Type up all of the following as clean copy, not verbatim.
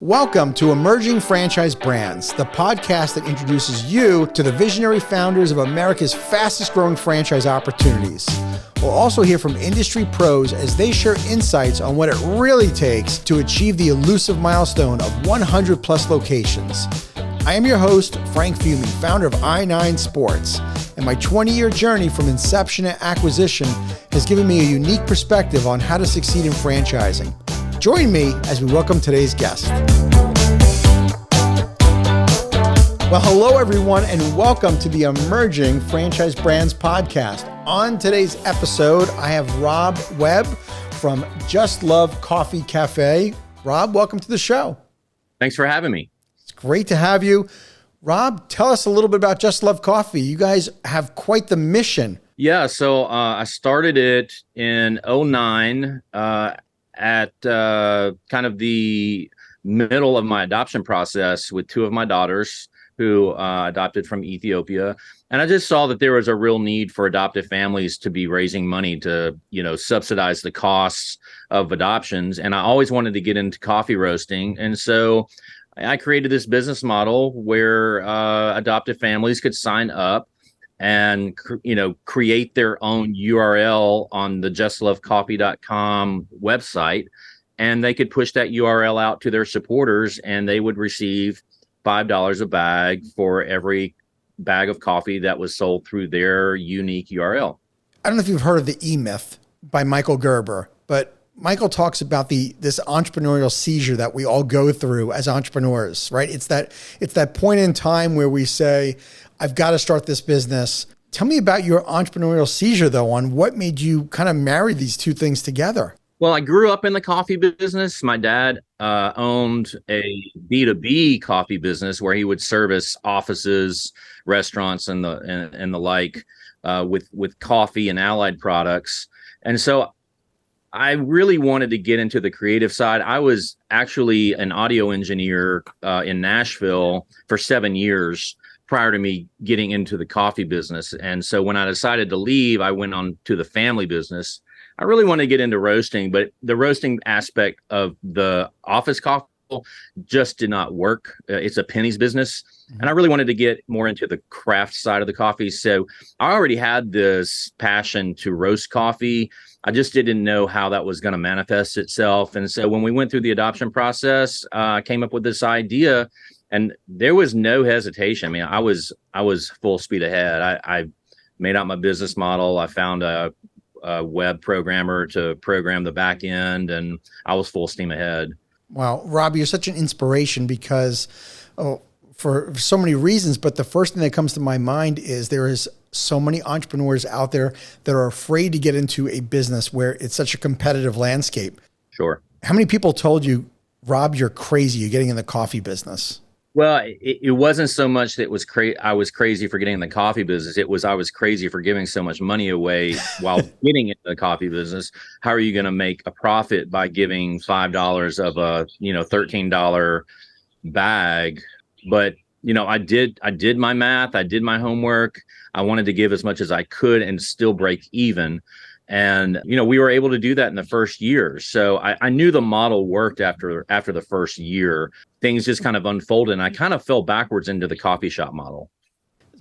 Welcome to Emerging Franchise Brands, the podcast that introduces you to the visionary founders of America's fastest growing franchise opportunities. We'll also hear from industry pros as they share insights on what it really takes to achieve the elusive milestone of 100 plus locations. I am your host, Frank Fumey, founder of I9 Sports, and my 20-year journey from inception to acquisition has given me a unique perspective on how to succeed in franchising. Join me as we welcome today's guest. Well, hello everyone, and welcome to the Emerging Franchise Brands podcast. On today's episode, I have Rob Webb from Just Love Coffee Cafe. Rob, welcome to the show. Thanks for having me. It's great to have you. Rob, tell us a little bit about Just Love Coffee. You guys have quite the mission. Yeah, so I started it in 2009 at kind of the middle of my adoption process with two of my daughters who adopted from Ethiopia. And I just saw that there was a real need for adoptive families to be raising money to, subsidize the costs of adoptions. And I always wanted to get into coffee roasting. And so I created this business model where adoptive families could sign up and create their own URL on the justlovecoffee.com website, and they could push that URL out to their supporters, and they would receive $5 a bag for every bag of coffee that was sold through their unique URL. I don't know if you've heard of the E-Myth by Michael Gerber, but Michael talks about this entrepreneurial seizure that we all go through as entrepreneurs, right? It's that point in time where we say, I've got to start this business. Tell me about your entrepreneurial seizure, though, on what made you kind of marry these two things together. Well, I grew up in the coffee business. My dad owned a B2B coffee business where he would service offices, restaurants, and the like with coffee and allied products. And so I really wanted to get into the creative side. I was actually an audio engineer in Nashville for 7 years prior to me getting into the coffee business. And so when I decided to leave, I went on to the family business. I really wanted to get into roasting, but the roasting aspect of the office coffee just did not work. It's a pennies business. And I really wanted to get more into the craft side of the coffee. So I already had this passion to roast coffee. I just didn't know how that was going to manifest itself. And so when we went through the adoption process, I came up with this idea, and there was no hesitation. I mean, I was full speed ahead. I made out my business model. I found a web programmer to program the back end, and I was full steam ahead. Wow, Rob, you're such an inspiration because for so many reasons, but the first thing that comes to my mind is there is so many entrepreneurs out there that are afraid to get into a business where it's such a competitive landscape. Sure. How many people told you, Rob, you're crazy, you're getting in the coffee business? Well, it wasn't so much that I was crazy for getting in the coffee business. It was I was crazy for giving so much money away while getting into the coffee business. How are you going to make a profit by giving $5 of a $13 bag? But I did my math. I did my homework. I wanted to give as much as I could and still break even. And, we were able to do that in the first year. So I knew the model worked after the first year. Things just kind of unfolded, and I kind of fell backwards into the coffee shop model.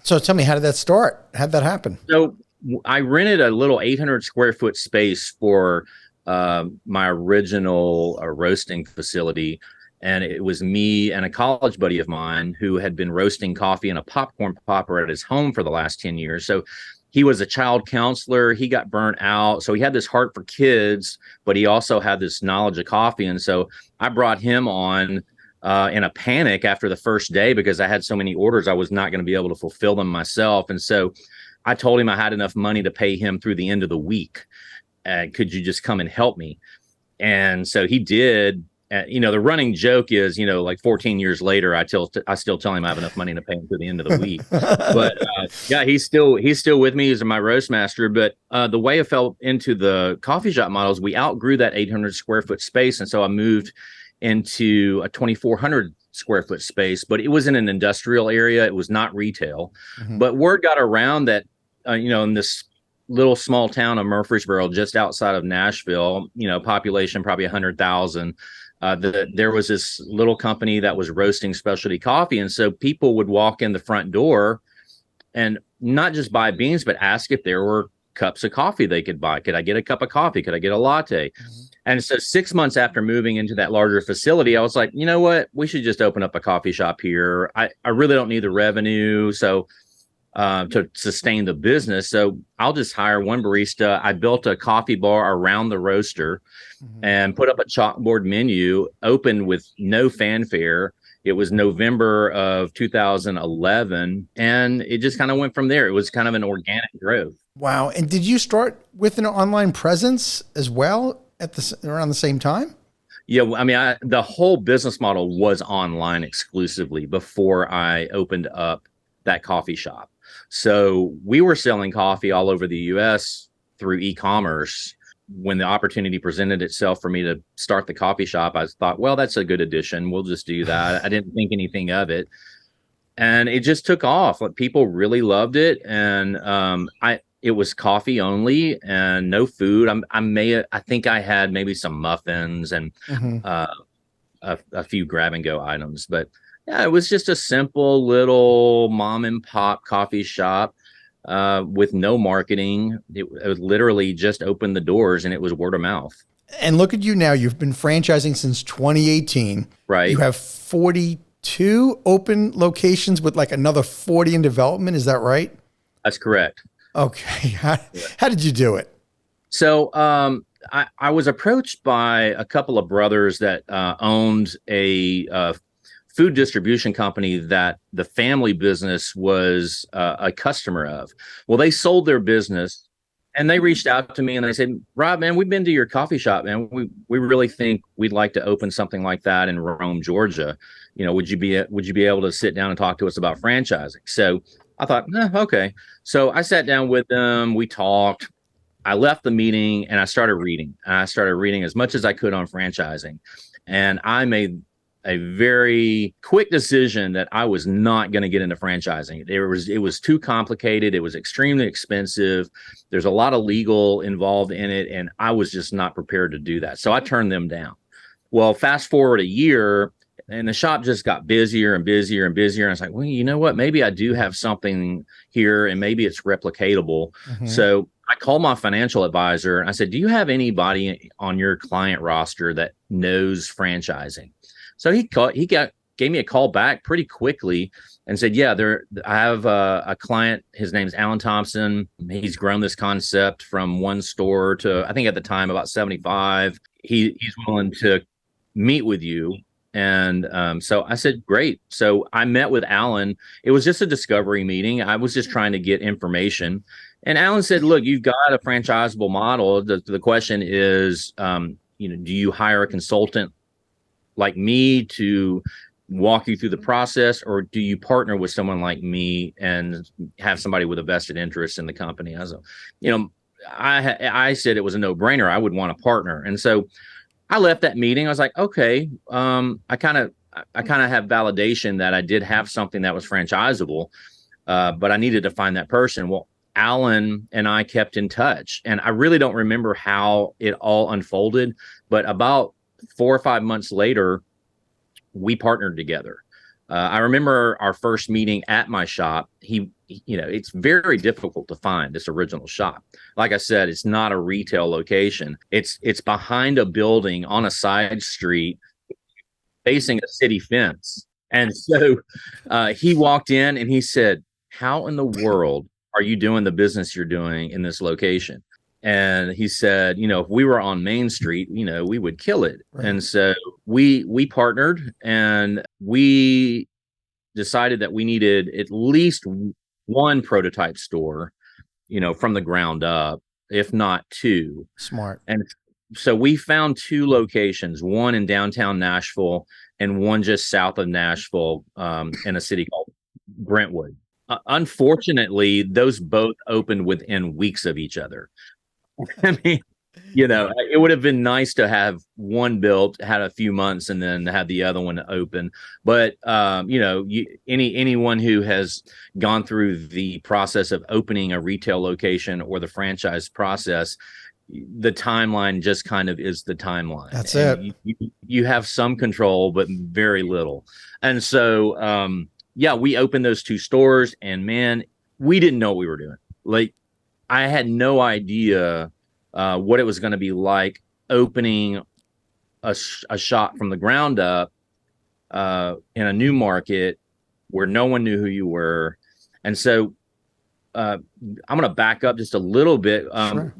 So tell me, how did that start? How did that happen? So I rented a little 800 square foot space for my original roasting facility. And it was me and a college buddy of mine who had been roasting coffee in a popcorn popper at his home for the last 10 years. So he was a child counselor. He got burnt out. So he had this heart for kids, but he also had this knowledge of coffee. And so I brought him on in a panic after the first day because I had so many orders. I was not going to be able to fulfill them myself. And so I told him I had enough money to pay him through the end of the week. Could you just come and help me? And so he did. The running joke is, like 14 years later, I still tell him I have enough money to pay him through the end of the week. But yeah, he's still with me. He's my roast master. But the way I fell into the coffee shop models, we outgrew that 800 square foot space. And so I moved into a 2,400 square foot space, but it was in an industrial area. It was not retail. Mm-hmm. But word got around that, in this little small town of Murfreesboro, just outside of Nashville, population probably 100,000. There was this little company that was roasting specialty coffee. And so people would walk in the front door and not just buy beans, but ask if there were cups of coffee they could buy. Could I get a cup of coffee? Could I get a latte? Mm-hmm. And so 6 months after moving into that larger facility, I was like, you know what? We should just open up a coffee shop here. I really don't need the revenue. So to sustain the business. So I'll just hire one barista. I built a coffee bar around the roaster and put up a chalkboard menu, opened with no fanfare. It was November of 2011, and it just kind of went from there. It was kind of an organic growth. Wow. And did you start with an online presence as well around the same time? Yeah, I mean, the whole business model was online exclusively before I opened up that coffee shop. So we were selling coffee all over the US through e-commerce. When the opportunity presented itself for me to start the coffee shop, I thought, well, that's a good addition. We'll just do that. I didn't think anything of it. And it just took off. Like, people really loved it. And it was coffee only and no food. I think I had maybe some muffins and a few grab and go items, but yeah, it was just a simple little mom and pop coffee shop with no marketing. It was literally just opened the doors, and it was word of mouth. And look at you now. You've been franchising since 2018. Right. You have 42 open locations with like another 40 in development. Is that right? That's correct. Okay. How did you do it? So I was approached by a couple of brothers that owned a food distribution company that the family business was a customer of. Well, they sold their business, and they reached out to me and they said, Rob, man, we've been to your coffee shop, man. We really think we'd like to open something like that in Rome, Georgia. You know, would you be able to sit down and talk to us about franchising? So I thought, okay. So I sat down with them. We talked. I left the meeting and I started reading. And I started reading as much as I could on franchising. And I made a very quick decision that I was not going to get into franchising. It was too complicated. It was extremely expensive. There's a lot of legal involved in it, and I was just not prepared to do that. So I turned them down. Well, fast forward a year, and the shop just got busier and busier and busier. And I was like, well, you know what? Maybe I do have something here, and maybe it's replicatable. So I called my financial advisor and I said, do you have anybody on your client roster that knows franchising? So he gave me a call back pretty quickly and said, yeah, I have a client. His name's Alan Thompson. He's grown this concept from one store to, I think at the time, about 75. He's willing to meet with you. And so I said, great. So I met with Alan. It was just a discovery meeting. I was just trying to get information. And Alan said, look, you've got a franchisable model. The question is, do you hire a consultant like me to walk you through the process, or do you partner with someone like me and have somebody with a vested interest in the company? I said it was a no-brainer. I would want a partner. And so I left that meeting. I was like, okay, I kind of have validation that I did have something that was franchisable, but I needed to find that person. Well, Alan and I kept in touch, and I really don't remember how it all unfolded, but about 4 or 5 months later, we partnered together. I remember our first meeting at my shop. It's very difficult to find this original shop. Like I said, it's not a retail location. It's behind a building on a side street facing a city fence. And so he walked in and he said, how in the world are you doing the business you're doing in this location? And he said, if we were on Main Street, we would kill it. Right. And so we partnered, and we decided that we needed at least one prototype store, from the ground up, if not two. Smart. And so we found 2 locations, one in downtown Nashville and one just south of Nashville, in a city called Brentwood. Unfortunately, those both opened within weeks of each other. I mean, it would have been nice to have one built, had a few months, and then have the other one open. But anyone who has gone through the process of opening a retail location or the franchise process, the timeline just kind of is the timeline. That's and it. you have some control, but very little. And so, yeah, we opened those 2 stores, and man, we didn't know what we were doing. Like, I had no idea what it was going to be like opening a shop from the ground up in a new market where no one knew who you were. And so I'm going to back up just a little bit. Sure.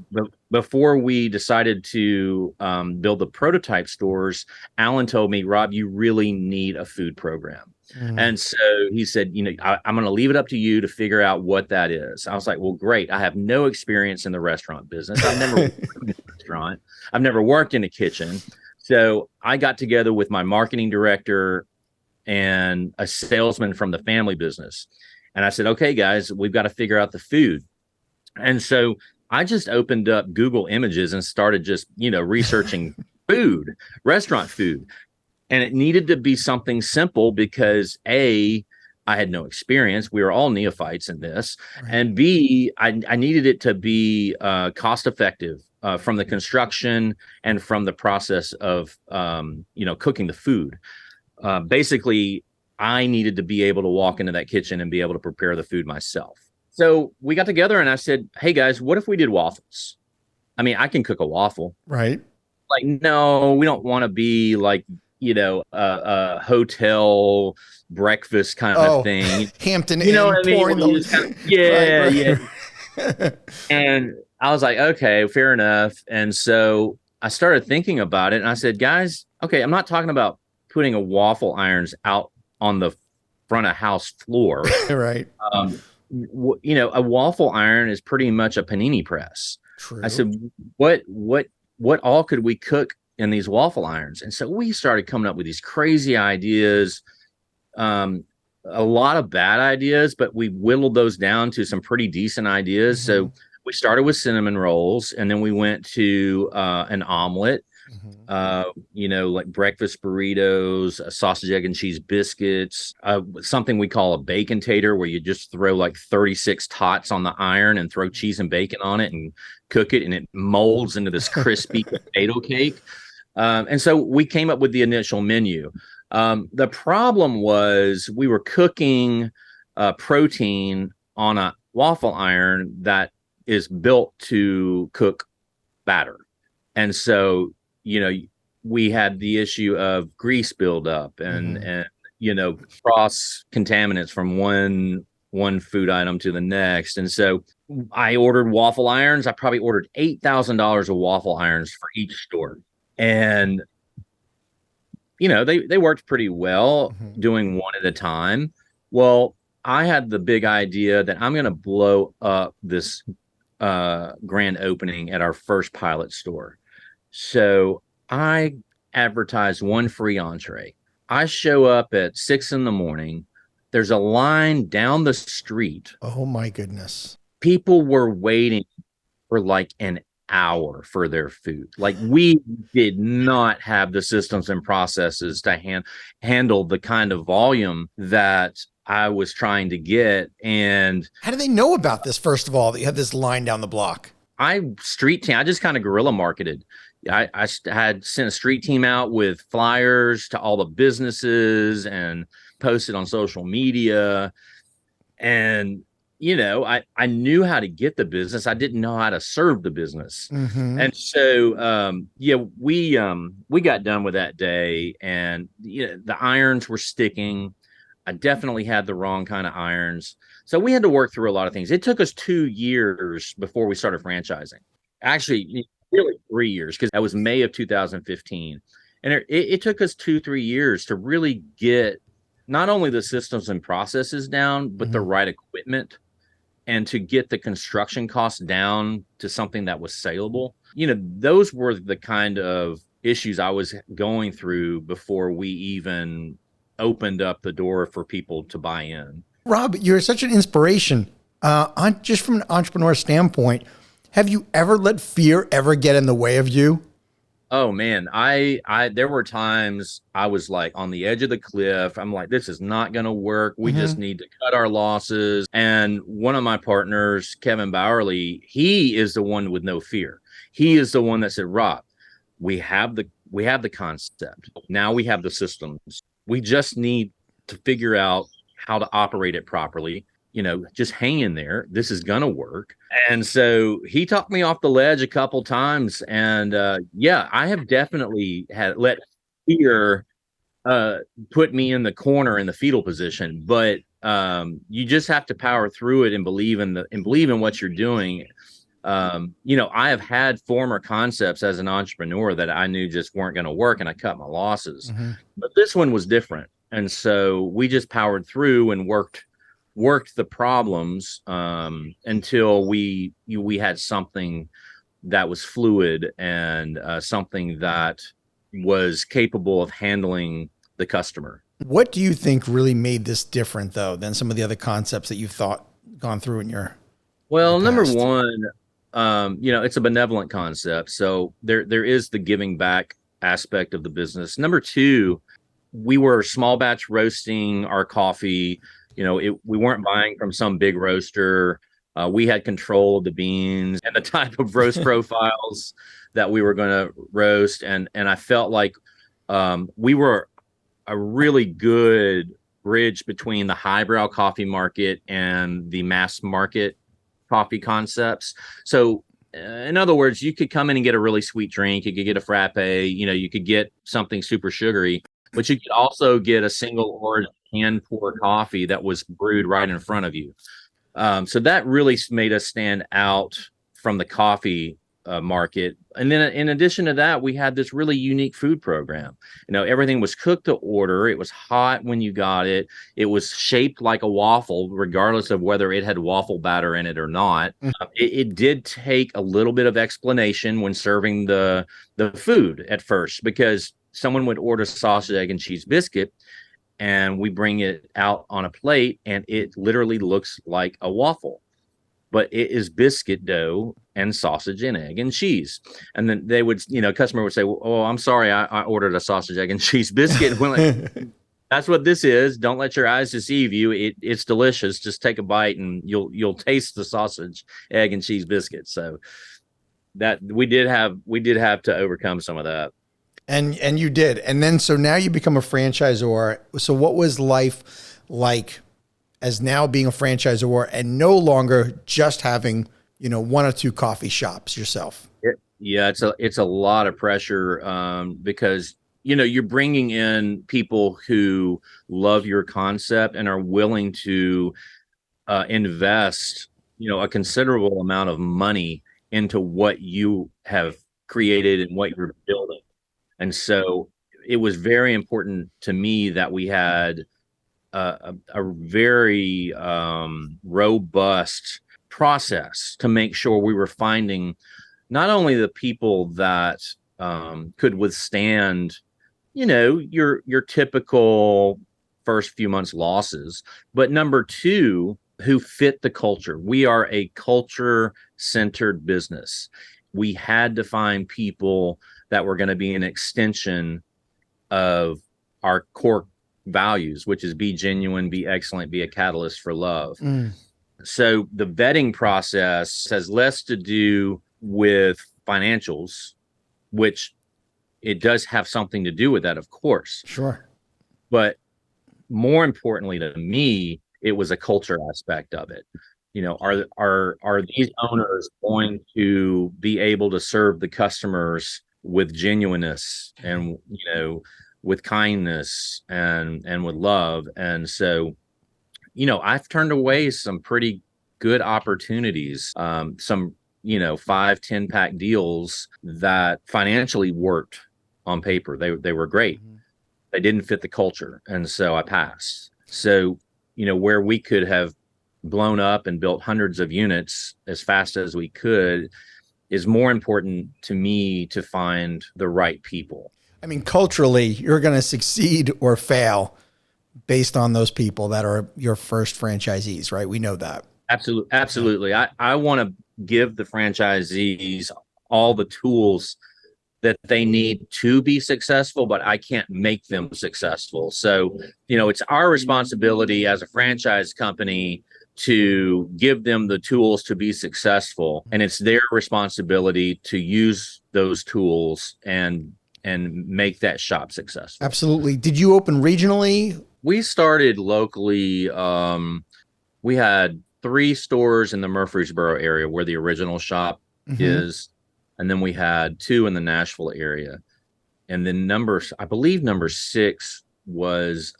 Before we decided to build the prototype stores, Alan told me, Rob, you really need a food program. And so he said, I'm going to leave it up to you to figure out what that is. I was like, well, great. I have no experience in the restaurant business. I've never worked in a restaurant. I've never worked in a kitchen. So I got together with my marketing director and a salesman from the family business. And I said, okay, guys, we've got to figure out the food. And so I just opened up Google Images and started just, researching food, restaurant food. And it needed to be something simple because A, I had no experience. We were all neophytes in this. Right. And B, I needed it to be cost effective from the construction and from the process of, cooking the food. Basically, I needed to be able to walk into that kitchen and be able to prepare the food myself. So we got together and I said, hey guys, what if we did waffles? I mean, I can cook a waffle. Right. Like, no, we don't want to be like, a hotel breakfast kind of thing. Hampton Inn, what I mean? Yeah, right. Yeah. And I was like, okay, fair enough. And so I started thinking about it and I said, guys, okay, I'm not talking about putting a waffle irons out on the front of house floor. Right. A waffle iron is pretty much a panini press. True. I said, what all could we cook in these waffle irons? And so we started coming up with these crazy ideas, a lot of bad ideas, but we whittled those down to some pretty decent ideas. So we started with cinnamon rolls, and then we went to an omelet, like breakfast burritos, sausage, egg, and cheese biscuits, something we call a bacon tater, where you just throw like 36 tots on the iron and throw cheese and bacon on it and cook it, and it molds into this crispy potato cake. And so we came up with the initial menu. The problem was we were cooking protein on a waffle iron that is built to cook batter. And so, we had the issue of grease buildup and cross contaminants from one food item to the next. And so I ordered waffle irons. I probably ordered $8,000 of waffle irons for each store. And, they worked pretty well doing one at a time. Well, I had the big idea that I'm going to blow up this grand opening at our first pilot store. So I advertised one free entree. I show up at 6 a.m. There's a line down the street. Oh my goodness. People were waiting for like an hour for their food. Like, we did not have the systems and processes to handle the kind of volume that I was trying to get. And how do they know about this, first of all, that you had this line down the block? I just kind of guerrilla marketed. I had sent a street team out with flyers to all the businesses and posted on social media. And, I knew how to get the business. I didn't know how to serve the business. And so, we got done with that day, and, the irons were sticking. I definitely had the wrong kind of irons. So we had to work through a lot of things. It took us 2 years before we started franchising. Actually, really 3 years, because that was May of 2015. And it took us 2-3 years to really get not only the systems and processes down, but the right equipment, and to get the construction costs down to something that was saleable. Those were the kind of issues I was going through before we even opened up the door for people to buy in. Rob, you're such an inspiration. Just from an entrepreneur standpoint, have you ever let fear ever get in the way of you? Oh man, there were times I was like on the edge of the cliff. I'm like, this is not going to work. We just need to cut our losses. And one of my partners, Kevin Bowerly, he is the one with no fear. He is the one that said, Rob, we have the concept. Now we have the systems. We just need to figure out how to operate it properly. Just hang in there. This is going to work. And so he talked me off the ledge a couple times. And yeah, I have definitely let fear put me in the corner in the fetal position. But you just have to power through it and believe in what you're doing. I have had former concepts as an entrepreneur that I knew just weren't going to work, and I cut my losses. Mm-hmm. But this one was different. And so we just powered through and worked the problems until we had something that was fluid and something that was capable of handling the customer. What do you think really made this different, though, than some of the other concepts that you've gone through in your number one, it's a benevolent concept. So there is the giving back aspect of the business. Number two, we were small batch roasting our coffee. We weren't buying from some big roaster. We had control of the beans and the type of roast profiles that we were going to roast. And I felt like we were a really good bridge between the highbrow coffee market and the mass market coffee concepts. So in other words, you could come in and get a really sweet drink. You could get a frappe, you could get something super sugary, but you could also get a single origin hand pour coffee that was brewed right in front of you. So that really made us stand out from the coffee market. And then in addition to that, we had this really unique food program. Everything was cooked to order. It was hot when you got it. It was shaped like a waffle, regardless of whether it had waffle batter in it or not. It did take a little bit of explanation when serving the food at first, because someone would order sausage, egg, and cheese biscuit, and we bring it out on a plate, and it literally looks like a waffle, but it is biscuit dough and sausage and egg and cheese. And then they would, customer would say, "Oh, I'm sorry, I ordered a sausage, egg, and cheese biscuit." That's what this is. Don't let your eyes deceive you. It's delicious. Just take a bite and you'll taste the sausage, egg, and cheese biscuit. So that we did have to overcome some of that. And you did. And then, so now you become a franchisor. So what was life like as now being a franchisor and no longer just having, one or two coffee shops yourself? It's a lot of pressure because, you're bringing in people who love your concept and are willing to invest, a considerable amount of money into what you have created and what you're building. And so it was very important to me that we had a very robust process to make sure we were finding not only the people that could withstand, your typical first few months losses, but number two, who fit the culture. We are a culture-centered business. We had to find people that were going to be an extension of our core values, which is be genuine, be excellent, be a catalyst for love. So the vetting process has less to do with financials, which it does have something to do with that, of course. Sure. But more importantly to me, it was a culture aspect of it. Are these owners going to be able to serve the customers with genuineness and, with kindness and with love? And so, I've turned away some pretty good opportunities, some, 5-10 pack deals that financially worked on paper. They were great. Mm-hmm. They didn't fit the culture. And so I passed. So, where we could have blown up and built hundreds of units as fast as we could is more important to me to find the right people. I mean, culturally, you're going to succeed or fail based on those people that are your first franchisees, right? We know that. Absolutely. I want to give the franchisees all the tools that they need to be successful, but I can't make them successful. So, it's our responsibility as a franchise company to give them the tools to be successful, and it's their responsibility to use those tools and make that shop successful. Absolutely. Did you open regionally? We started locally. We had 3 stores in the Murfreesboro area where the original shop is, and then we had 2 in the Nashville area, and then I believe number 6 was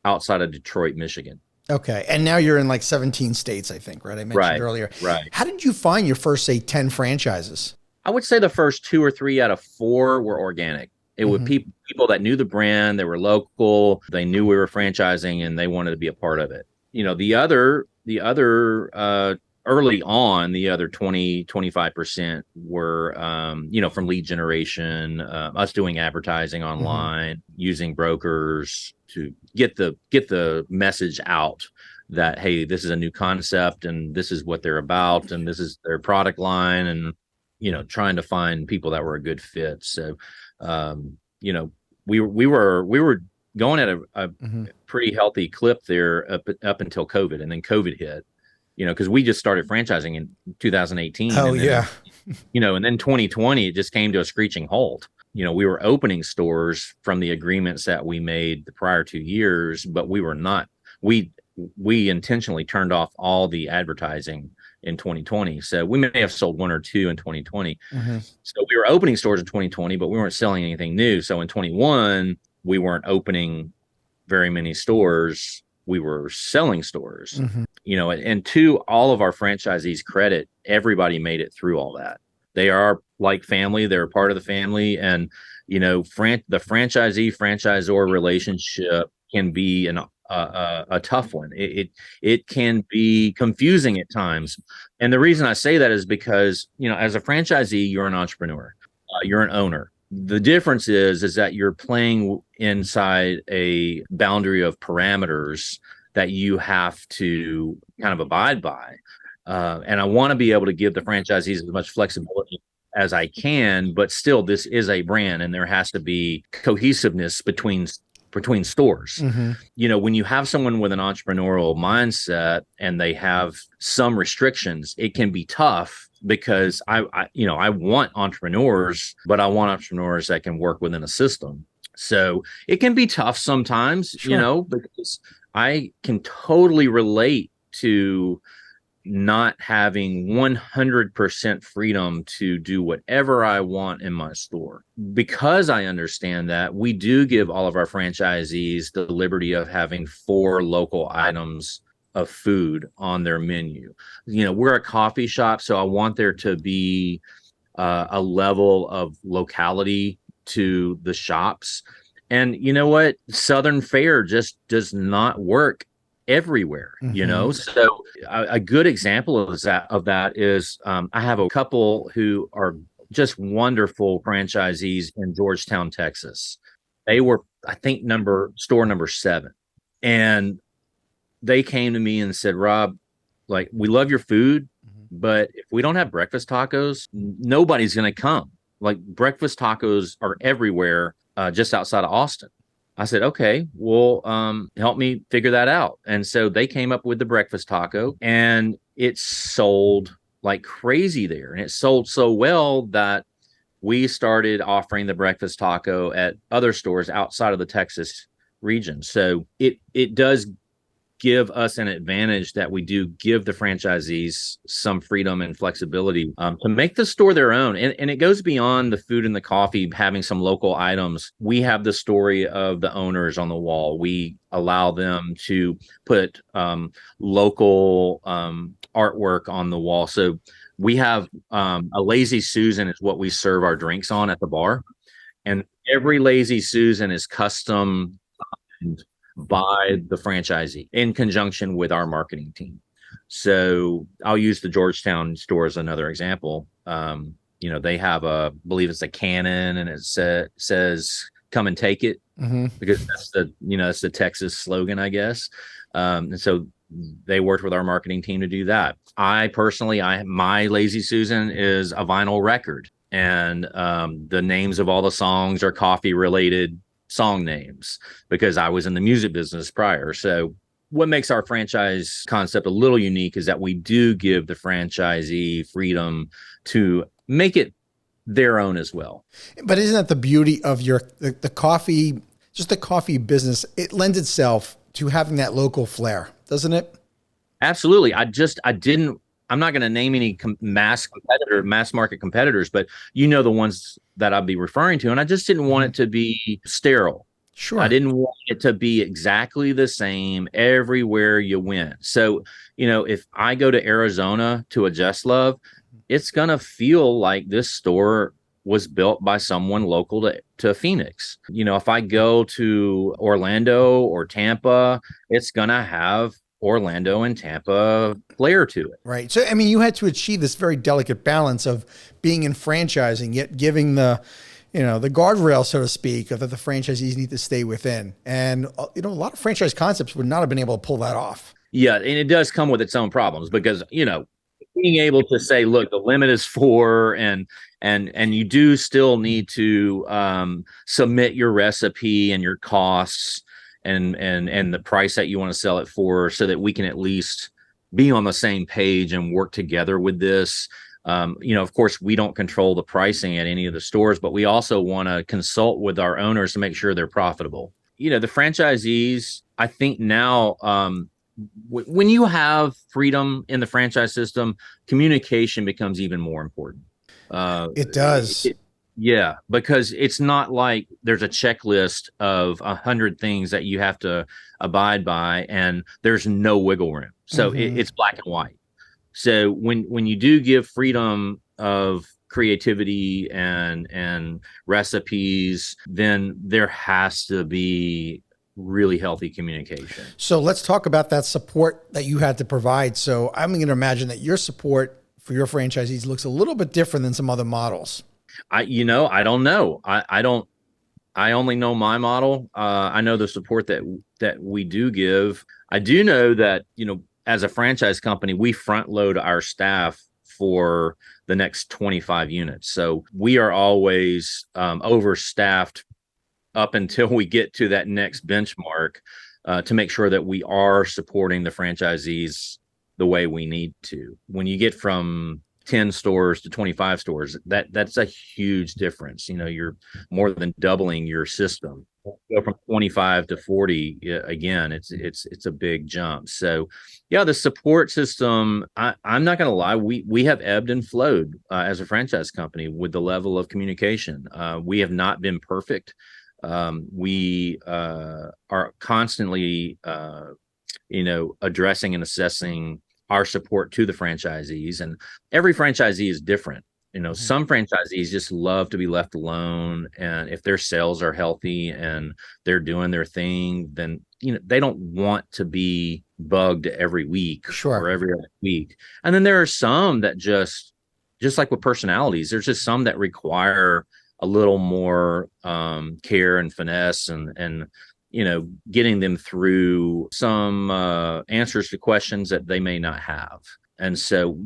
outside of Detroit, Michigan. Okay. And now you're in like 17 states, I think, right? I mentioned earlier. Right. How did you find your first, say, 10 franchises? I would say the first 2 or 3 out of 4 were organic. It would people that knew the brand, they were local, they knew we were franchising, and they wanted to be a part of it. You know, the other early on, the other 25% were, from lead generation, us doing advertising online, using brokers to get the message out that, hey, this is a new concept and this is what they're about and this is their product line, and, trying to find people that were a good fit. So, we were going at a pretty healthy clip there up until COVID, and then COVID hit. Because we just started franchising in 2018. Oh, and then, and then 2020, it just came to a screeching halt. We were opening stores from the agreements that we made the prior 2 years, but we were not. We intentionally turned off all the advertising in 2020. So we may have sold 1 or 2 in 2020. So we were opening stores in 2020, but we weren't selling anything new. So in 21, we weren't opening very many stores. We were selling stores, and to all of our franchisees' credit, everybody made it through all that. They are like family. They're a part of the family. And, the franchisee-franchisor relationship can be a tough one. It can be confusing at times. And the reason I say that is because, as a franchisee, you're an entrepreneur, you're an owner. The difference is that you're playing inside a boundary of parameters that you have to kind of abide by. And I want to be able to give the franchisees as much flexibility as I can, but still this is a brand and there has to be cohesiveness between stores. When you have someone with an entrepreneurial mindset and they have some restrictions, it can be tough, because I want entrepreneurs, but I want entrepreneurs that can work within a system. So it can be tough sometimes, because I can totally relate to not having 100% freedom to do whatever I want in my store. Because I understand that, we do give all of our franchisees the liberty of having 4 local items of food on their menu. We're a coffee shop, so I want there to be a level of locality to the shops. And you know what? Southern fare just does not work everywhere, So a good example of that is I have a couple who are just wonderful franchisees in Georgetown, Texas. They were, I think, store number 7. And they came to me and said, Rob, like, we love your food, but if we don't have breakfast tacos, nobody's going to come. Like, breakfast tacos are everywhere, just outside of Austin. I said, okay, well, help me figure that out. And so they came up with the breakfast taco, and it sold like crazy there. And it sold so well that we started offering the breakfast taco at other stores outside of the Texas region. So it does give us an advantage that we do give the franchisees some freedom and flexibility to make the store their own. And it goes beyond the food and the coffee, having some local items. We have the story of the owners on the wall. We allow them to put local artwork on the wall. So we have a Lazy Susan is what we serve our drinks on at the bar. And every Lazy Susan is custom by the franchisee in conjunction with our marketing team. So I'll use the Georgetown store as another example. They have I believe it's a cannon, and it says "Come and take it," because that's the Texas slogan, I guess. And so they worked with our marketing team to do that. I personally, my Lazy Susan is a vinyl record, and the names of all the songs are coffee related song names, because I was in the music business prior. So what makes our franchise concept a little unique is that we do give the franchisee freedom to make it their own as well. But isn't that the beauty of the coffee, just the coffee business? It lends itself to having that local flair, doesn't it? Absolutely. I'm not going to name any mass market competitors, but the ones that I'll be referring to. And I just didn't want it to be sterile. Sure. I didn't want it to be exactly the same everywhere you went. So, if I go to Arizona to a Just Love, it's going to feel like this store was built by someone local to Phoenix. If I go to Orlando or Tampa, it's going to have Orlando and Tampa flair to it. Right. So, I mean, you had to achieve this very delicate balance of being in franchising, yet giving the guardrail, so to speak, that the franchisees need to stay within. And, a lot of franchise concepts would not have been able to pull that off. Yeah. And it does come with its own problems because, being able to say, look, the limit is 4 and you do still need to submit your recipe and your costs and the price that you want to sell it for so that we can at least be on the same page and work together with this. Of course, we don't control the pricing at any of the stores, but we also want to consult with our owners to make sure they're profitable. The franchisees, I think now, when you have freedom in the franchise system, communication becomes even more important. It does. Yeah, because it's not like there's a checklist of 100 things that you have to abide by and there's no wiggle room. So it's black and white. So when you do give freedom of creativity and recipes, then there has to be really healthy communication. So let's talk about that support that you had to provide. So I'm going to imagine that your support for your franchisees looks a little bit different than some other models. I don't know. I only know my model. I know the support that we do give. I do know that, as a franchise company, we front load our staff for the next 25 units. So we are always overstaffed up until we get to that next benchmark to make sure that we are supporting the franchisees the way we need to. When you get from 10 stores to 25 stores, that's a huge difference. You're more than doubling your system. Go from 25 to 40 again, it's a big jump. So yeah, the support system, I'm not going to lie, we have ebbed and flowed as a franchise company with the level of communication. We have not been perfect. We are constantly addressing and assessing our support to the franchisees, and every franchisee is different. Some franchisees just love to be left alone, and if their sales are healthy and they're doing their thing, then they don't want to be bugged every week or every other week. And then there are some that just like with personalities, there's just some that require a little more care and finesse and getting them through some answers to questions that they may not have. And so,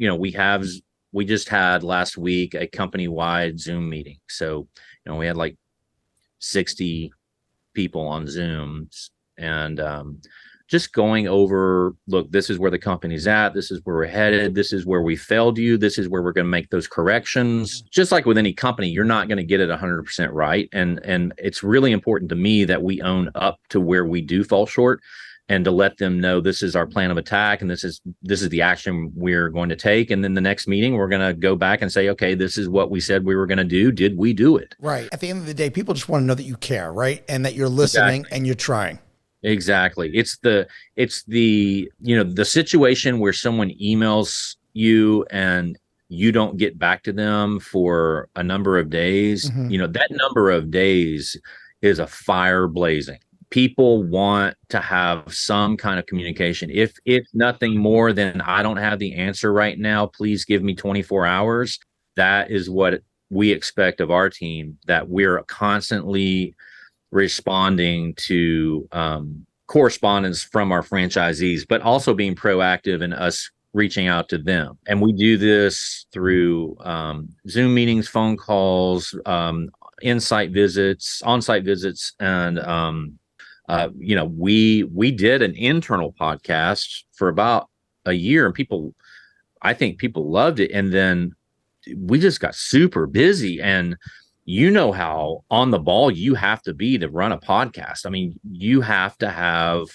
we just had last week a company-wide Zoom meeting. So, we had like 60 people on Zooms and just going over, look, this is where the company's at. This is where we're headed. This is where we failed you. This is where we're going to make those corrections. Just like with any company, you're not going to get it 100% right. And it's really important to me that we own up to where we do fall short and to let them know this is our plan of attack and this is the action we're going to take. And then the next meeting, we're going to go back and say, okay, this is what we said we were going to do. Did we do it? Right. At the end of the day, people just want to know that you care, right? And that you're listening and you're trying. Exactly. It's the the situation where someone emails you and you don't get back to them for a number of days. That number of days is a fire blazing. People want to have some kind of communication. If nothing more than I don't have the answer right now, please give me 24 hours. That is what we expect of our team, that we're constantly responding to correspondence from our franchisees, but also being proactive in us reaching out to them. And we do this through Zoom meetings, phone calls, on-site visits, and We did an internal podcast for about a year, and I think people loved it. And then we just got super busy, and how on the ball you have to be to run a podcast. I mean, you have to have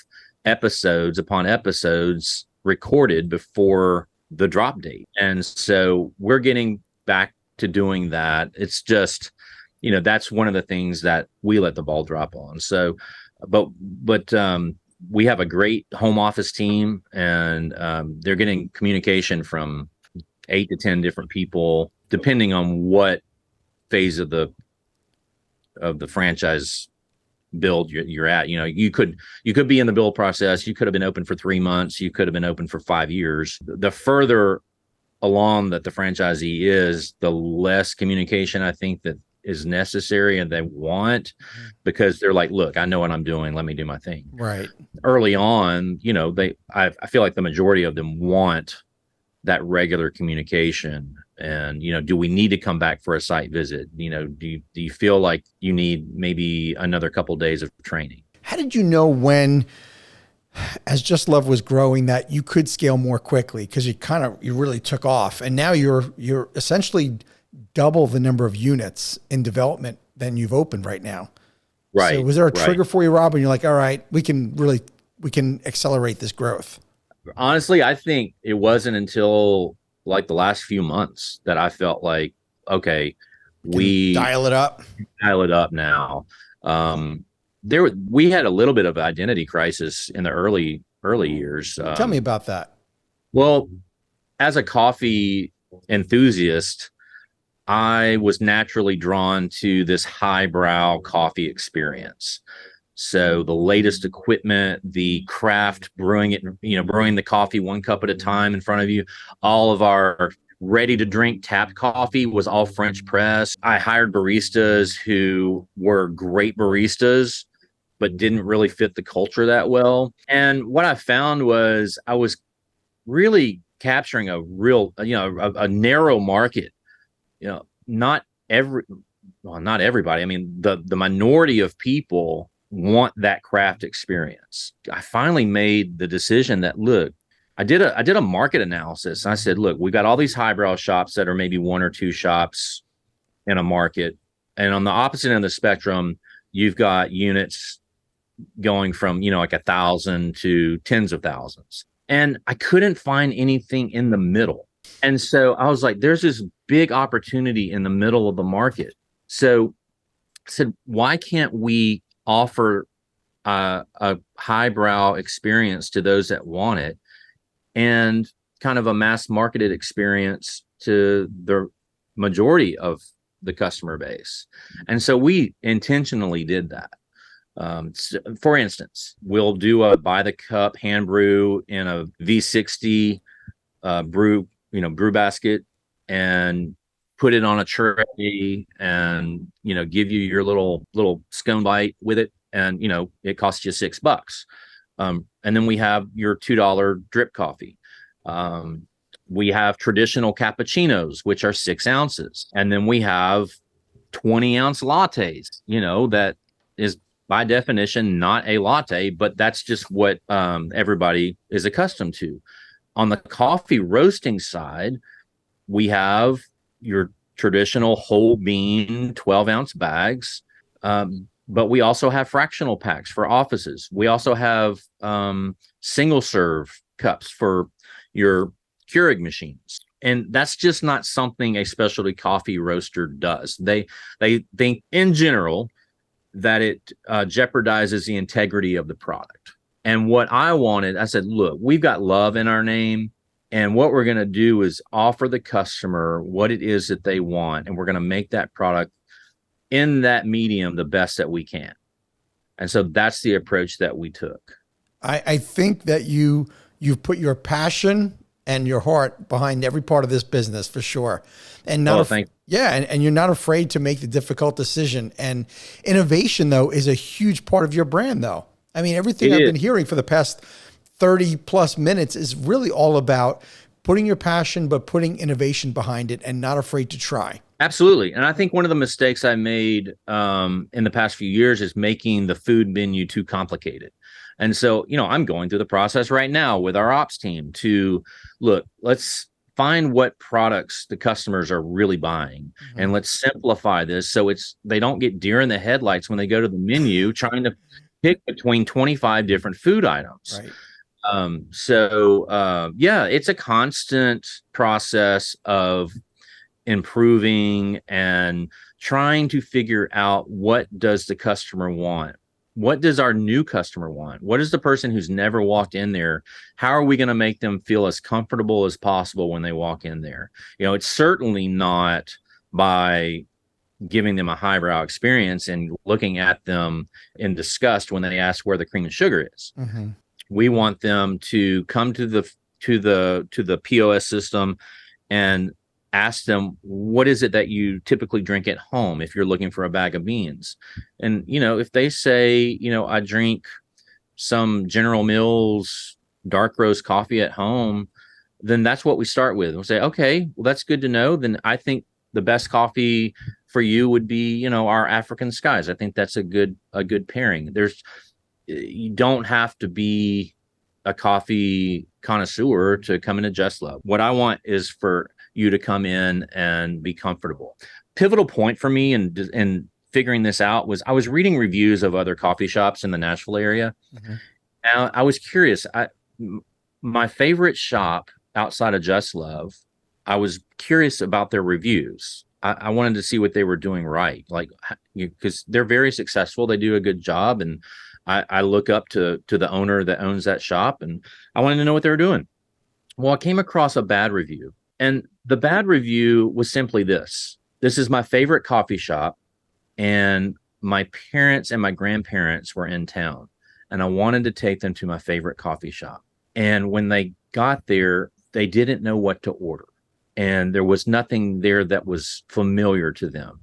episodes upon episodes recorded before the drop date. And so we're getting back to doing that. It's just, that's one of the things that we let the ball drop on. So, but we have a great home office team, and they're getting communication from 8 to 10 different people, depending on what phase of the franchise build you're at. You could be in the build process. You could have been open for 3 months. You could have been open for 5 years. The further along that the franchisee is, the less communication I think that is necessary and they want, because they're like, look, I know what I'm doing. Let me do my thing. Right. Early on, I feel like the majority of them want that regular communication. And, do we need to come back for a site visit? Do you feel like you need maybe another couple of days of training? How did you know when, as Just Love was growing, that you could scale more quickly? Because you really took off, and now you're essentially double the number of units in development than you've opened right now. Right. So was there a trigger for you, Rob, and you're like, all right, we can accelerate this growth? Honestly, I think it wasn't until like the last few months that I felt like, okay, we dial it up now. We had a little bit of identity crisis in the early years. Tell me about that. Well, as a coffee enthusiast, I was naturally drawn to this highbrow coffee experience. So the latest equipment, the craft brewing the coffee 1 cup at a time in front of you. All of our ready to drink tapped coffee was all French press. I hired baristas who were great baristas, but didn't really fit the culture that well. And what I found was I was really capturing a real, a narrow market. Not everybody. I mean, the minority of people want that craft experience. I finally made the decision that, look, I did a market analysis. I said, look, we got all these highbrow shops that are maybe 1 or 2 shops in a market. And on the opposite end of the spectrum, you've got units going from, like 1,000 to tens of thousands. And I couldn't find anything in the middle. And so I was like, there's this big opportunity in the middle of the market. So I said, why can't we offer a highbrow experience to those that want it, and kind of a mass marketed experience to the majority of the customer base? And so we intentionally did that. For instance, we'll do a by the cup hand brew in a V60 brew basket, and put it on a tray, and give you your little scone bite with it, and it costs you $6. And then we have your $2 drip coffee. We have traditional cappuccinos, which are 6 ounces, and then we have 20-ounce lattes. That is by definition not a latte, but that's just what everybody is accustomed to. On the coffee roasting side, we have your traditional whole bean 12-ounce bags, but we also have fractional packs for offices. We also have single serve cups for your Keurig machines. And that's just not something a specialty coffee roaster does. They think in general that it jeopardizes the integrity of the product. And what I wanted, I said, look, we've got love in our name. And what we're going to do is offer the customer what it is that they want. And we're going to make that product in that medium the best that we can. And so that's the approach that we took. I think that you've put your passion and your heart behind every part of this business, for sure. And and you're not afraid to make the difficult decision. And innovation, though, is a huge part of your brand, though. I mean, everything I've been hearing for the past 30 plus minutes is really all about putting your passion, but putting innovation behind it and not afraid to try. Absolutely. And I think one of the mistakes I made in the past few years is making the food menu too complicated. And so, I'm going through the process right now with our ops team to look, let's find what products the customers are really buying, and let's simplify this so they don't get deer in the headlights when they go to the menu trying to pick between 25 different food items. Right. Yeah, it's a constant process of improving and trying to figure out, what does the customer want? What does our new customer want? What is the person who's never walked in there? How are we going to make them feel as comfortable as possible when they walk in there? It's certainly not by giving them a highbrow experience and looking at them in disgust when they ask where the cream and sugar is. Mm-hmm. We want them to come to the POS system and ask them, what is it that you typically drink at home if you're looking for a bag of beans? And, if they say, I drink some General Mills dark roast coffee at home, then that's what we start with. We'll say, okay, well, that's good to know. Then I think the best coffee for you would be, our African Skies. I think that's a good pairing. You don't have to be a coffee connoisseur to come into Just Love. What I want is for you to come in and be comfortable. Pivotal point for me in figuring this out was I was reading reviews of other coffee shops in the Nashville area. Mm-hmm. And I was curious. My favorite shop outside of Just Love, I was curious about their reviews. I wanted to see what they were doing right, because they're very successful. They do a good job, and I look up to the owner that owns that shop, and I wanted to know what they were doing. Well, I came across a bad review, and the bad review was simply this: this is my favorite coffee shop, and my parents and my grandparents were in town, and I wanted to take them to my favorite coffee shop. And when they got there, they didn't know what to order, and there was nothing there that was familiar to them.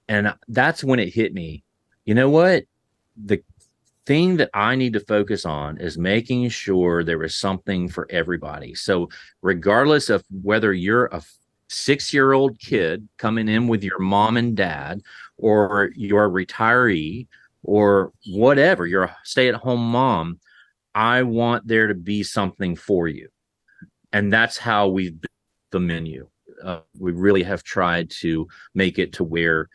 And that's when it hit me. You know what? The thing that I need to focus on is making sure there is something for everybody. So regardless of whether you're a 6-year-old kid coming in with your mom and dad, or you're a retiree, or whatever, you're a stay-at-home mom, I want there to be something for you. And that's how we've built the menu. We really have tried to make it to where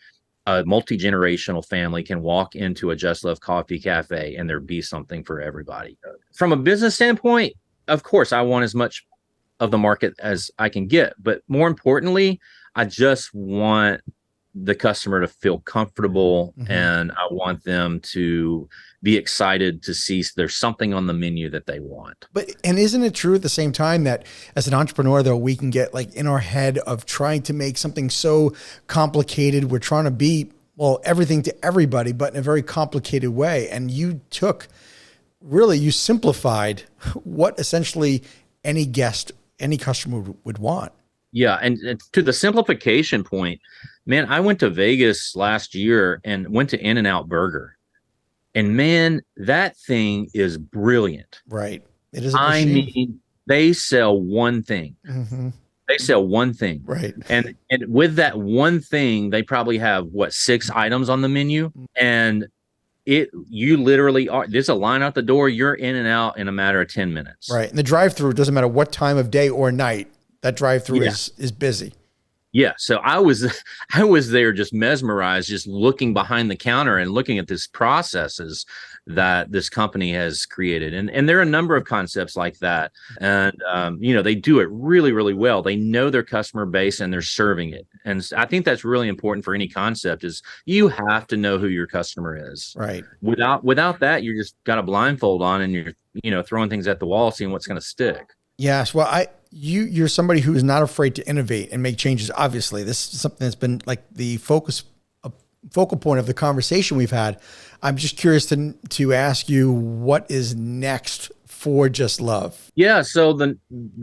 a multi-generational family can walk into a Just Love Coffee Cafe and there be something for everybody. From a business standpoint, of course, I want as much of the market as I can get. But more importantly, I just want the customer to feel comfortable, and I want them to be excited to see there's something on the menu that they want. And isn't it true at the same time that as an entrepreneur, though, we can get in our head of trying to make something so complicated. We're trying to be, everything to everybody, but in a very complicated way. And you simplified what essentially any customer would want. Yeah. And to the simplification point, man, I went to Vegas last year and went to In-N-Out Burger. And man, that thing is brilliant. Right. It is a machine. I mean, they sell one thing. Mm-hmm. They sell one thing. Right. And with that one thing, they probably have 6 items on the menu. And you literally are, there's a line out the door, you're in and out in a matter of 10 minutes. Right. And the drive-through, doesn't matter what time of day or night, that drive-through is busy. Yeah. So I was there just mesmerized, just looking behind the counter and looking at these processes that this company has created. And there are a number of concepts like that. And, they do it really, really well. They know their customer base and they're serving it. And I think that's really important for any concept is you have to know who your customer is. Right. Without that, you just got a blindfold on and you're, throwing things at the wall, seeing what's going to stick. Yes. Well, you're somebody who is not afraid to innovate and make changes. Obviously, this is something that's been the focal point of the conversation we've had. I'm just curious to ask you, what is next for Just Love? Yeah. So the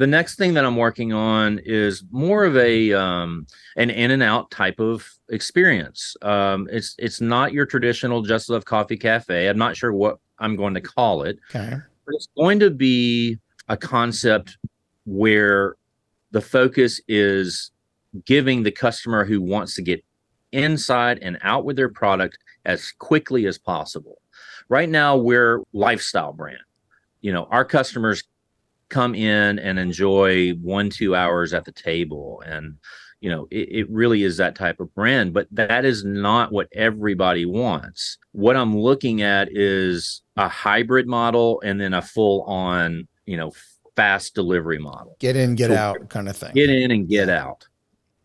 next thing that I'm working on is more of an in-and-out type of experience. It's not your traditional Just Love Coffee Cafe. I'm not sure what I'm going to call it. Okay. But it's going to be a concept where the focus is giving the customer who wants to get inside and out with their product as quickly as possible. Right now, we're lifestyle brand. Our customers come in and enjoy 1-2 hours at the table. And, it really is that type of brand, but that is not what everybody wants. What I'm looking at is a hybrid model and then a full on, fast delivery model. Get in, get out kind of thing. Get in and get out.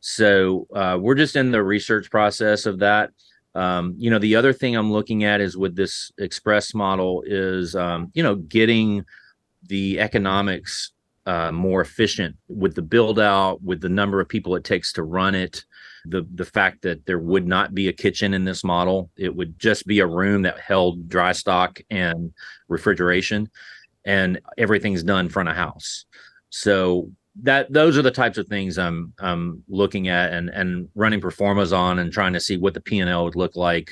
So we're just in the research process of that. The other thing I'm looking at is with this express model is, getting the economics more efficient with the build out, with the number of people it takes to run it. The fact that there would not be a kitchen in this model, it would just be a room that held dry stock and refrigeration, and everything's done front of house. So those are the types of things I'm looking at and running performas on and trying to see what the P&L would look like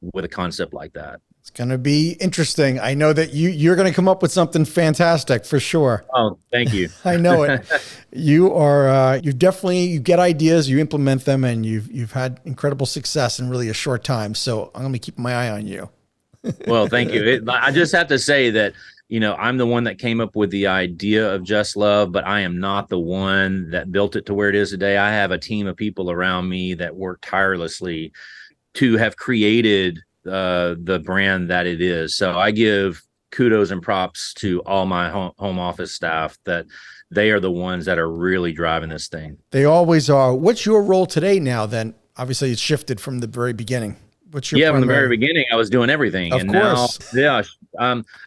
with a concept like that. It's going to be interesting. I know that you're going to come up with something fantastic for sure. Oh, thank you. I know it. You get ideas, you implement them, and you've had incredible success in really a short time. So I'm going to be keeping my eye on you. Well, thank you. I just have to say that, I'm the one that came up with the idea of Just Love, but I am not the one that built it to where it is today. I have a team of people around me that work tirelessly to have created the brand that it is. So I give kudos and props to all my home office staff that they are the ones that are really driving this thing. They always are. What's your role today now then? Obviously it's shifted from the very beginning. What's your from the very beginning, I was doing everything. Of course. Now,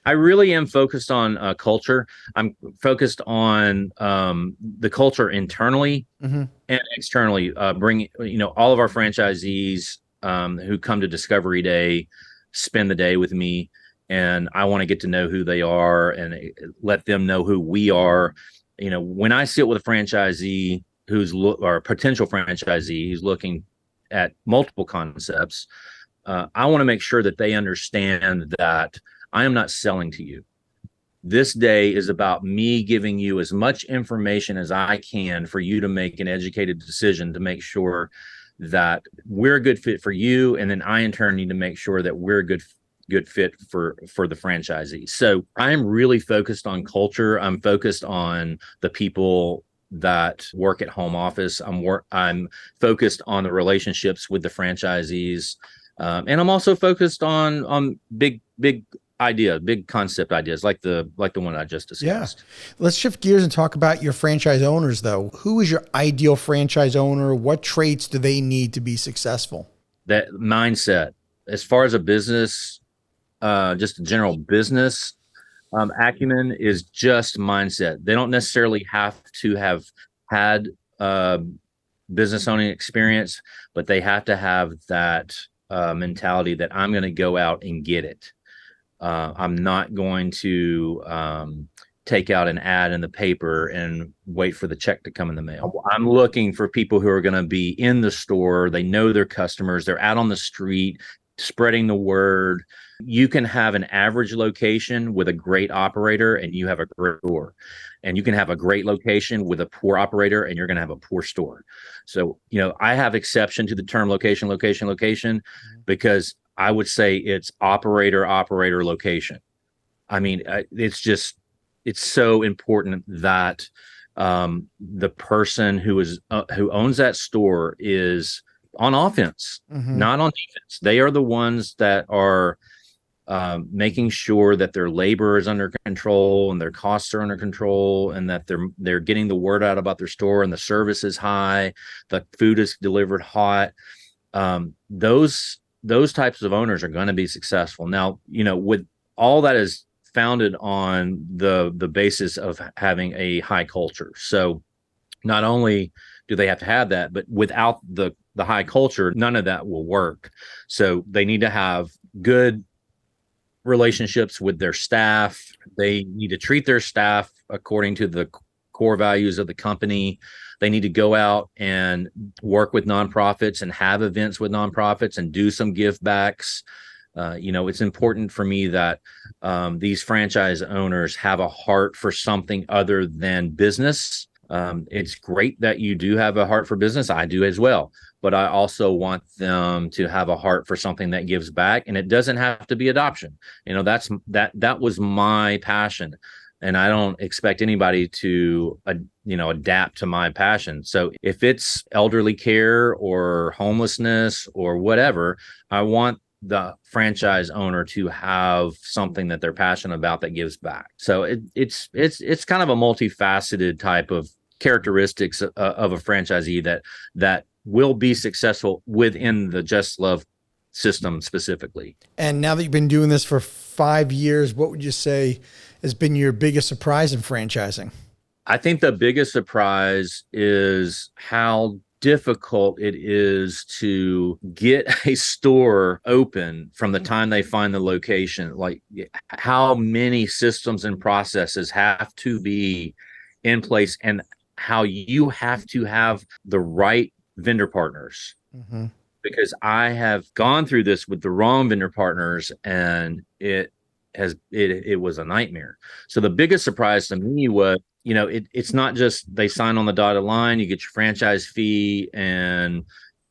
I really am focused on culture. I'm focused on the culture internally and externally. Bring all of our franchisees who come to Discovery Day, spend the day with me, and I want to get to know who they are and let them know who we are. When I sit with a franchisee or a potential franchisee who's looking at multiple concepts, I want to make sure that they understand that I am not selling to you. This day is about me giving you as much information as I can for you to make an educated decision to make sure that we're a good fit for you. And then I, in turn, need to make sure that we're a good fit for the franchisee. So I'm really focused on culture. I'm focused on the people that work at home office. I'm focused on the relationships with the franchisees. And I'm also focused on big concept ideas like the one I just discussed. Yeah. Let's shift gears and talk about your franchise owners though. Who is your ideal franchise owner? What traits do they need to be successful? That mindset, as far as a business, just a general business acumen, is just mindset. They don't necessarily have to have had business owning experience, but they have to have that mentality that I'm going to go out and get it. I'm not going to take out an ad in the paper and wait for the check to come in the mail. I'm looking for people who are going to be in the store. They know their customers. They're out on the street, spreading the word. You can have an average location with a great operator and you have a great store. And you can have a great location with a poor operator and you're going to have a poor store. So, I have exception to the term location, because I would say it's operator, location. I mean, it's so important that the person who owns that store is on offense, not on defense. They are the ones that are making sure that their labor is under control and their costs are under control, and that they're getting the word out about their store and the service is high, the food is delivered hot. Those types of owners are going to be successful. Now, with all that is founded on the basis of having a high culture. So not only do they have to have that, but without the high culture, none of that will work. So they need to have good relationships with their staff. They need to treat their staff according to the core values of the company. They need to go out and work with nonprofits and have events with nonprofits and do some give backs. It's important for me that these franchise owners have a heart for something other than business. It's great that you do have a heart for business. I do as well, but I also want them to have a heart for something that gives back, and it doesn't have to be adoption. That was my passion, and I don't expect anybody to adapt to my passion. So if it's elderly care or homelessness or whatever, I want the franchise owner to have something that they're passionate about that gives back. So it's kind of a multifaceted type of characteristics of a franchisee that will be successful within the Just Love system specifically. And now that you've been doing this for 5 years, what would you say has been your biggest surprise in franchising? I think the biggest surprise is how difficult it is to get a store open from the time they find the location. Like how many systems and processes have to be in place, and how you have to have the right vendor partners. Mm-hmm. Because I have gone through this with the wrong vendor partners, and it was a nightmare. So the biggest surprise to me was, it's not just they sign on the dotted line, you get your franchise fee and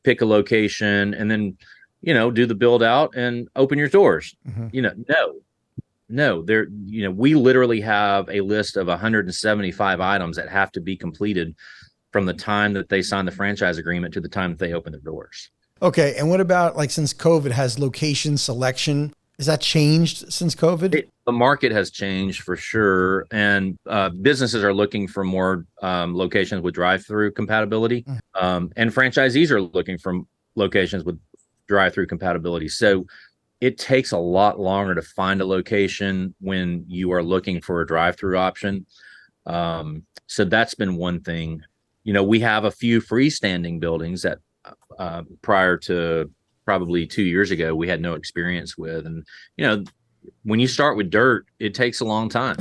pick a location and then, do the build out and open your doors. Mm-hmm. No, we literally have a list of 175 items that have to be completed from the time that they sign the franchise agreement to the time that they open their doors. Okay. And what about since COVID, has location selection, has that changed since COVID? The market has changed for sure. And businesses are looking for more locations with drive-through compatibility. And franchisees are looking for locations with drive-through compatibility. So it takes a lot longer to find a location when you are looking for a drive-through option. So that's been one thing. We have a few freestanding buildings that prior to probably 2 years ago, we had no experience with. And, when you start with dirt, it takes a long time,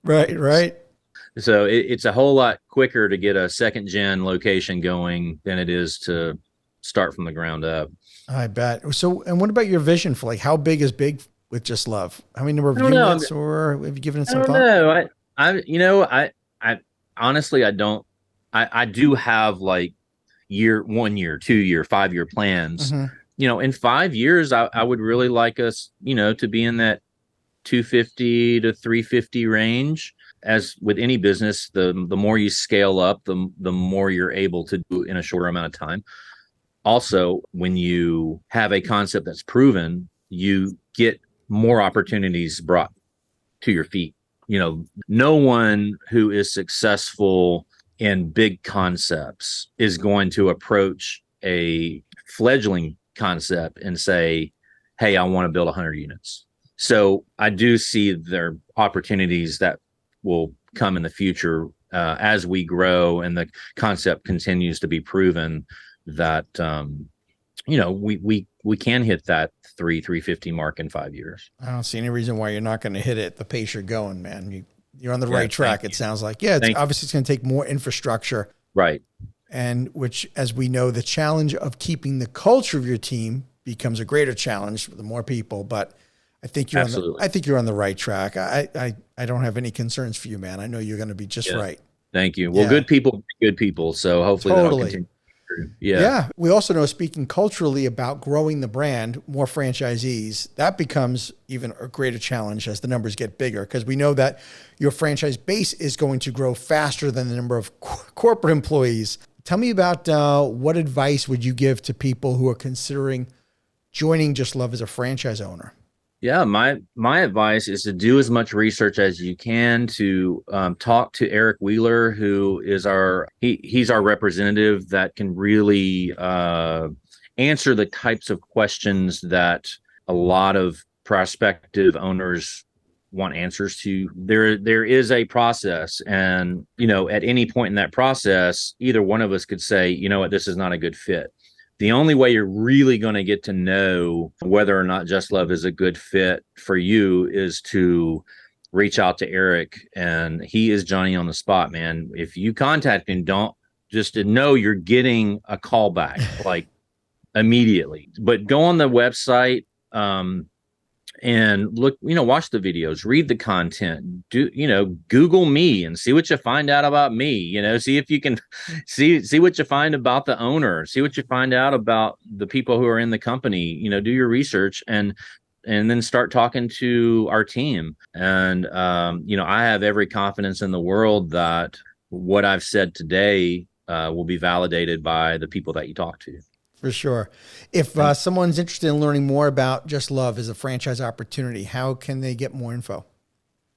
Right. So it's a whole lot quicker to get a second gen location going than it is to start from the ground up. I bet. So, and what about your vision for how big is big with Just Love? How many number of units, or have you given it some thought? I honestly, I don't, I do have 1 year, 2 year, 5 year plans. Mm-hmm. In 5 years, I would really like us, to be in that 250 to 350 range. As with any business, the more you scale up, the more you're able to do in a shorter amount of time. Also, when you have a concept that's proven, you get more opportunities brought to your feet. No one who is successful in big concepts is going to approach a fledgling concept and say, hey, I want to build 100 units. So I do see there are opportunities that will come in the future as we grow and the concept continues to be proven that, we can hit that 350 mark in 5 years. I don't see any reason why you're not going to hit it. The pace you're going, man, you're on the right track. It sounds like, obviously it's going to take more infrastructure. Right. And which, as we know, the challenge of keeping the culture of your team becomes a greater challenge with the more people, but I think you're on the right track. I don't have any concerns for you, man. I know you're going to be just right. Thank you. Well, good people. So hopefully that'll continue. Yeah. We also know, speaking culturally about growing the brand, more franchisees, that becomes even a greater challenge as the numbers get bigger, because we know that your franchise base is going to grow faster than the number of corporate employees. Tell me about what advice would you give to people who are considering joining Just Love as a franchise owner? Yeah, my advice is to do as much research as you can, to talk to Eric Wheeler, who is he's our representative that can really answer the types of questions that a lot of prospective owners want answers to. There is a process, and at any point in that process, either one of us could say, what, this is not a good fit. The only way you're really going to get to know whether or not Just Love is a good fit for you is to reach out to Eric, and he is Johnny on the spot, man. If you contact him, don't just to know you're getting a call back immediately, but go on the website and look, watch the videos, read the content, Google me and see what you find out about me. See if you can see what you find about the owner, see what you find out about the people who are in the company. Do your research and then start talking to our team. And I have every confidence in the world that what I've said today will be validated by the people that you talk to. For sure. If someone's interested in learning more about Just Love as a franchise opportunity, how can they get more info?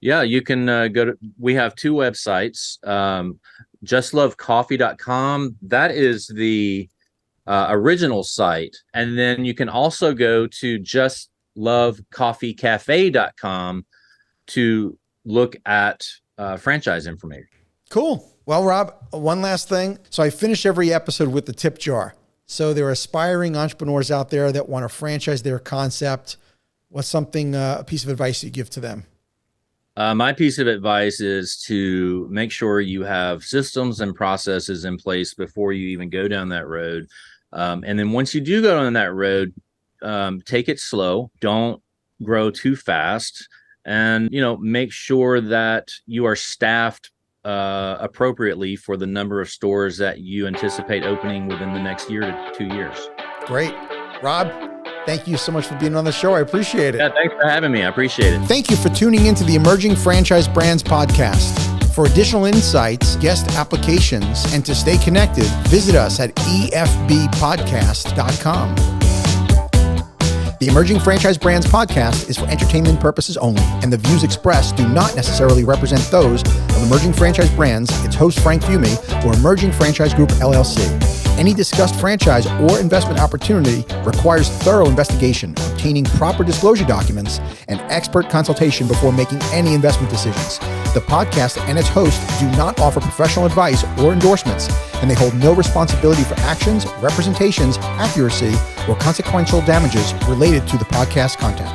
Yeah, you can we have two websites, justlovecoffee.com. That is the original site. And then you can also go to justlovecoffeecafe.com to look at franchise information. Cool. Well, Rob, one last thing. So I finish every episode with the tip jar. So there are aspiring entrepreneurs out there that want to franchise their concept. What's something, a piece of advice you give to them? My piece of advice is to make sure you have systems and processes in place before you even go down that road. And then once you do go down that road, take it slow. Don't grow too fast. And, make sure that you are staffed appropriately for the number of stores that you anticipate opening within the next year to 2 years. Great. Rob, thank you so much for being on the show. I appreciate it. Yeah, thanks for having me. I appreciate it. Thank you for tuning into the Emerging Franchise Brands podcast. For additional insights, guest applications, and to stay connected, visit us at efbpodcast.com. The Emerging Franchise Brands podcast is for entertainment purposes only, and the views expressed do not necessarily represent those of Emerging Franchise Brands, its host Frank Fumey, or Emerging Franchise Group, LLC. Any discussed franchise or investment opportunity requires thorough investigation, obtaining proper disclosure documents, and expert consultation before making any investment decisions. The podcast and its host do not offer professional advice or endorsements, and they hold no responsibility for actions, representations, accuracy, or consequential damages related to the podcast content.